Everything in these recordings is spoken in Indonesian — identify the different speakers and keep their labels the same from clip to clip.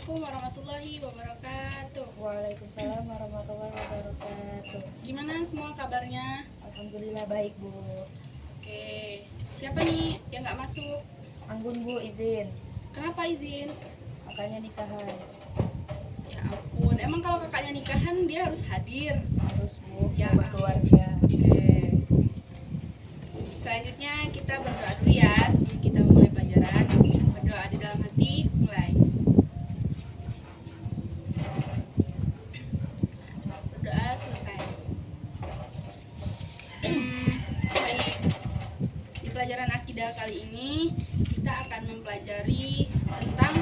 Speaker 1: Assalamualaikum warahmatullahi wabarakatuh.
Speaker 2: Waalaikumsalam warahmatullahi wabarakatuh.
Speaker 1: Gimana semua kabarnya?
Speaker 2: Alhamdulillah baik, Bu.
Speaker 1: Oke, siapa nih yang nggak masuk?
Speaker 2: Anggun, Bu, izin.
Speaker 1: Kenapa izin?
Speaker 2: Kakaknya nikahan.
Speaker 1: Ya ampun, emang kalau kakaknya nikahan dia harus hadir?
Speaker 2: Harus, Bu,
Speaker 1: Ya.
Speaker 2: berkeluarga.
Speaker 1: Oke. Selanjutnya kita berdoa dulu ya sebelum kita mulai pelajaran. Berdoa di dalam hati, mulai. Berdoa selesai. Baik. Di pelajaran akidah kali ini kita akan mempelajari tentang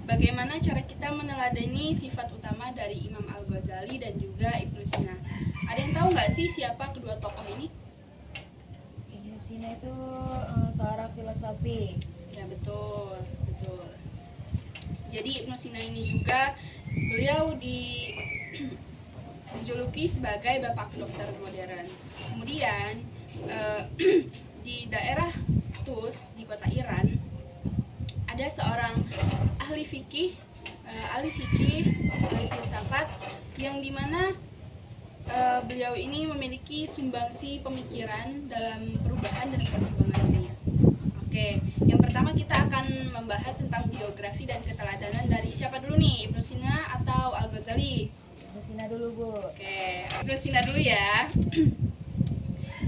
Speaker 1: bagaimana cara kita meneladani sifat utama dari Imam Al-Ghazali dan juga Ibnu Sina. Ada yang tahu nggak sih siapa kedua tokoh ini?
Speaker 2: Ibnu Sina itu seorang filosofi.
Speaker 1: Ya betul, betul. Jadi Ibnu Sina ini juga beliau dijuluki sebagai bapak dokter modern. Kemudian di daerah Tus di kota Iran ada seorang ahli fikih, ahli filsafat yang dimana beliau ini memiliki sumbangsi pemikiran dalam perubahan dan perkembangan dunia. Oke, yang pertama kita akan membahas tentang biografi dan keteladanan dari siapa dulu nih, Ibnu Sina atau Al-Ghazali?
Speaker 2: Ibnu Sina dulu, Bu.
Speaker 1: Oke, Ibnu Sina dulu ya.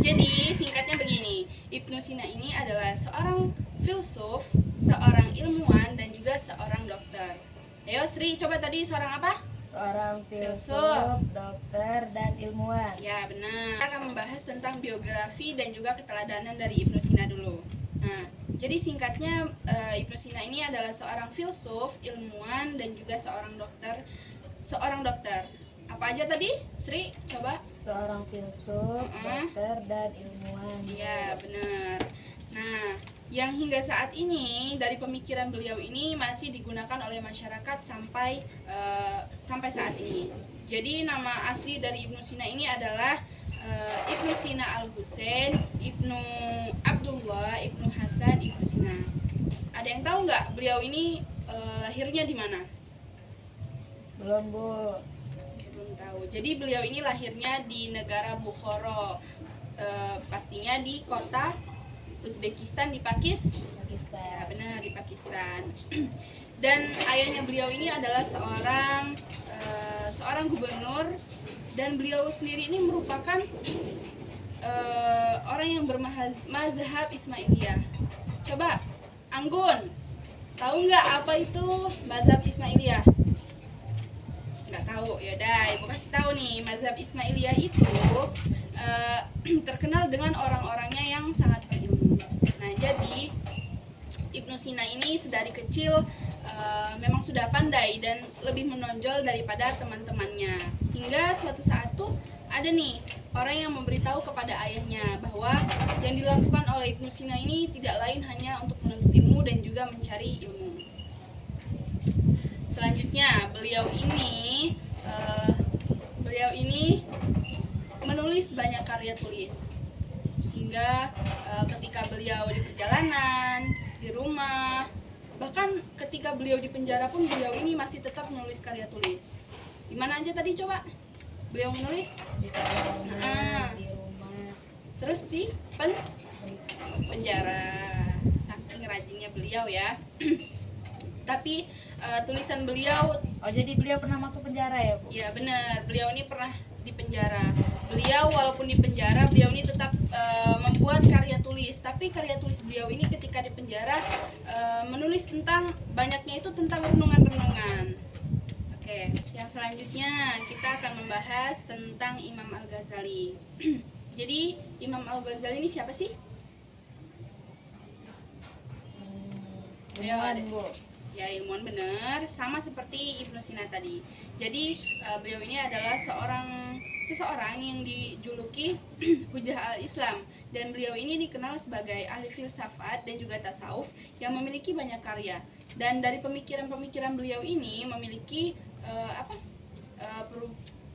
Speaker 1: Jadi singkatnya begini, Ibnu Sina ini adalah seorang filsuf, seorang ilmuwan dan juga seorang dokter. Ayo Sri, coba tadi seorang apa?
Speaker 2: Seorang
Speaker 1: Filsuf.
Speaker 2: filsuf, dokter, dan ilmuwan.
Speaker 1: Ya benar. Kita akan membahas tentang biografi dan juga keteladanan dari Ibnu Sina dulu. Nah, jadi singkatnya Ibnu Sina ini adalah seorang filsuf, ilmuwan dan juga seorang dokter. Seorang dokter. Apa aja tadi, Sri? Coba.
Speaker 2: Seorang filsuf, dokter, dan ilmuwan.
Speaker 1: Iya, benar. Nah, yang hingga saat ini dari pemikiran beliau ini masih digunakan oleh masyarakat sampai saat ini. Jadi nama asli dari Ibnu Sina ini adalah Ibnu Sina Al-Husain, Ibnu Abdullah, Ibnu Hasan, Ibnu Sina. Ada yang tahu nggak beliau ini lahirnya di mana?
Speaker 2: Belum, Bu.
Speaker 1: Belum tahu. Jadi beliau ini lahirnya di negara Bukhara, pastinya di kota Uzbekistan di Pakistan. Ya, benar, di Pakistan. Dan ayahnya beliau ini adalah seorang gubernur, dan beliau sendiri ini merupakan orang yang bermazhab Ismailiyah. Coba Anggun, tahu nggak apa itu mazhab Ismailiyah? Nggak tahu, yaudah ibu kasih tahu nih. Mazhab Ismailiyah itu terkenal dengan orang-orangnya yang sangat berilmu. Nah, jadi Ibnu Sina ini sedari kecil memang sudah pandai dan lebih menonjol daripada teman-temannya. Hingga suatu saat tuh ada nih orang yang memberitahu kepada ayahnya bahwa yang dilakukan oleh Ibnu Sina ini tidak lain hanya untuk menuntut ilmu dan juga mencari ilmu. Selanjutnya beliau ini menulis banyak karya tulis, hingga ketika beliau di perjalanan, di rumah, bahkan ketika beliau di penjara pun beliau ini masih tetap menulis karya tulis. Di mana aja tadi coba beliau menulis?
Speaker 2: Di perjalanan, di rumah.
Speaker 1: Terus di penjara. Saking rajinnya beliau ya. Tapi tulisan beliau,
Speaker 2: jadi beliau pernah masuk penjara ya, Bu?
Speaker 1: ya benar, beliau ini pernah di penjara. Beliau walaupun di penjara, beliau ini tetap membuat karya tulis. Tapi karya tulis beliau ini ketika di penjara menulis tentang, banyaknya itu tentang renungan-renungan. Oke, yang selanjutnya kita akan membahas tentang Imam Al-Ghazali. Jadi Imam Al-Ghazali ini siapa sih?
Speaker 2: Ilmuwan, Bu.
Speaker 1: Ya, ilmuwan benar, sama seperti Ibnu Sina tadi. Jadi beliau ini adalah seseorang yang dijuluki Hujah al-Islam, dan beliau ini dikenal sebagai ahli filsafat dan juga tasawuf yang memiliki banyak karya. Dan dari pemikiran-pemikiran beliau ini memiliki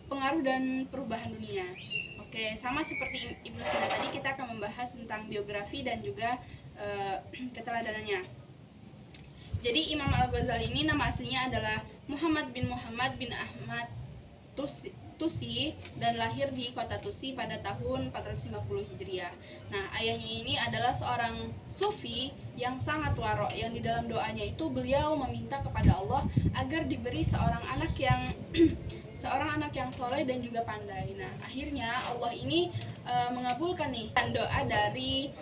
Speaker 1: pengaruh dan perubahan dunia. Oke, sama seperti Ibnu Sina tadi, kita akan membahas tentang biografi dan juga keteladanannya. Jadi Imam Al-Ghazali ini nama aslinya adalah Muhammad bin Ahmad Tusi dan lahir di kota Tusi pada tahun 450 Hijriah. Nah, ayahnya ini adalah seorang sufi yang sangat warok, yang di dalam doanya itu beliau meminta kepada Allah agar diberi seorang anak yang soleh dan juga pandai. Nah, akhirnya Allah ini mengabulkan nih doa dari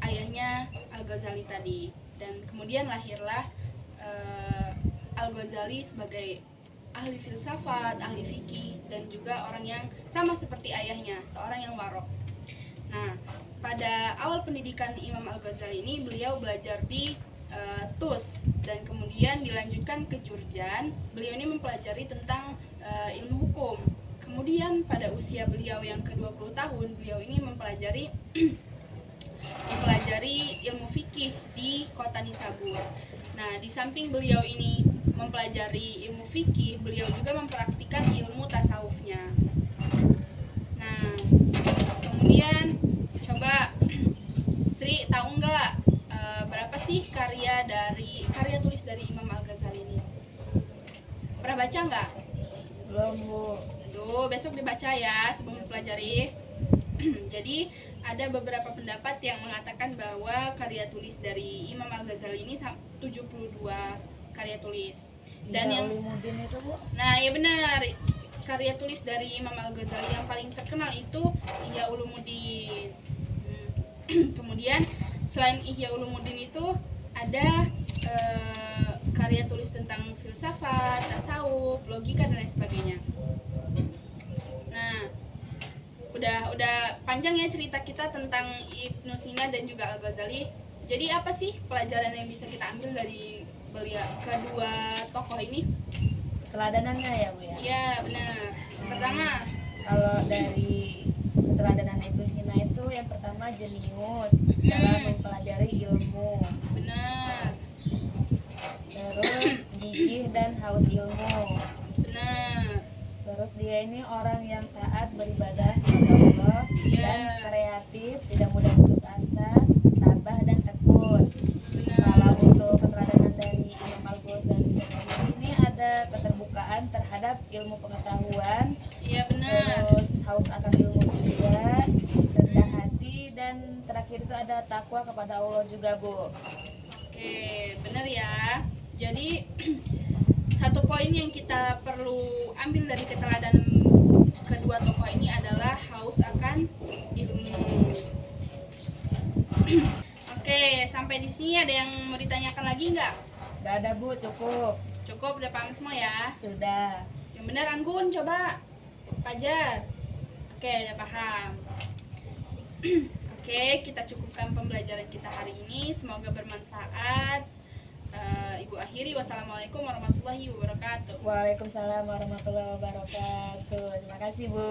Speaker 1: ayahnya Al-Ghazali tadi, dan kemudian lahirlah Al-Ghazali sebagai ahli filsafat, ahli fikih, dan juga orang yang sama seperti ayahnya, seorang yang warok. Nah, pada awal pendidikan Imam Al-Ghazali ini beliau belajar di Tus, dan kemudian dilanjutkan ke Jurjan. Beliau ini mempelajari tentang ilmu hukum. Kemudian pada usia beliau yang ke-20 tahun, beliau ini mempelajari ilmu fikih di kota Nisabur. Nah, di samping beliau ini mempelajari ilmu fikih, beliau juga mempraktikkan ilmu tasawufnya. Nah, kemudian coba Sri tahu nggak berapa sih karya tulis dari Imam Al-Ghazali ini? Pernah baca nggak?
Speaker 2: Belum, Bu.
Speaker 1: Tuh, besok dibaca ya sebelum mempelajari. Jadi ada beberapa pendapat yang mengatakan bahwa karya tulis dari Imam Al-Ghazali ini 72 karya tulis. Dan yang
Speaker 2: Ulumuddin itu, Bu?
Speaker 1: Nah, ya benar. Karya tulis dari Imam Al-Ghazali yang paling terkenal itu Ihya Ulumuddin. Kemudian selain Ihya Ulumuddin itu ada karya tulis tentang filsafat, tasawuf, logika dan lain sebagainya. Nah, udah panjang ya cerita kita tentang Ibnu Sina dan juga Al-Ghazali. Jadi apa sih pelajaran yang bisa kita ambil dari beliau kedua tokoh ini?
Speaker 2: Teladanannya ya, Bu ya?
Speaker 1: Iya, benar. Pertama,
Speaker 2: Kalau dari keteladanan Ibnu Sina itu yang pertama jenius dalam mempelajari ilmu,
Speaker 1: benar.
Speaker 2: terus gigih dan haus ilmu,
Speaker 1: Benar.
Speaker 2: terus dia ini orang yang taat beribadah kepada Allah
Speaker 1: Iya.
Speaker 2: dan kreatif, tidak mudah putus asa, tabah dan tekun. Kalau
Speaker 1: Benar.
Speaker 2: untuk keteladanan dari Imam Al-Ghazali ini ada keterbukaan terhadap ilmu pengetahuan,
Speaker 1: Iya, benar.
Speaker 2: terus haus akan ilmu juga, rendah hati, dan terakhir itu ada takwa kepada Allah juga, Bu.
Speaker 1: Oke, benar ya. Jadi satu poin yang kita perlu ambil dari keteladanan kedua tokoh ini adalah haus akan ilmu. Oke, sampai di sini ada yang mau ditanyakan lagi nggak?
Speaker 2: Gak ada, Bu, cukup.
Speaker 1: Cukup, udah paham semua ya?
Speaker 2: Sudah.
Speaker 1: Yang benar Anggun, coba Fajar. Oke, udah paham. Oke, kita cukupkan pembelajaran kita hari ini. Semoga bermanfaat. Ibu akhiri, wassalamualaikum warahmatullahi wabarakatuh.
Speaker 2: Waalaikumsalam warahmatullahi wabarakatuh. Terima kasih, Bu.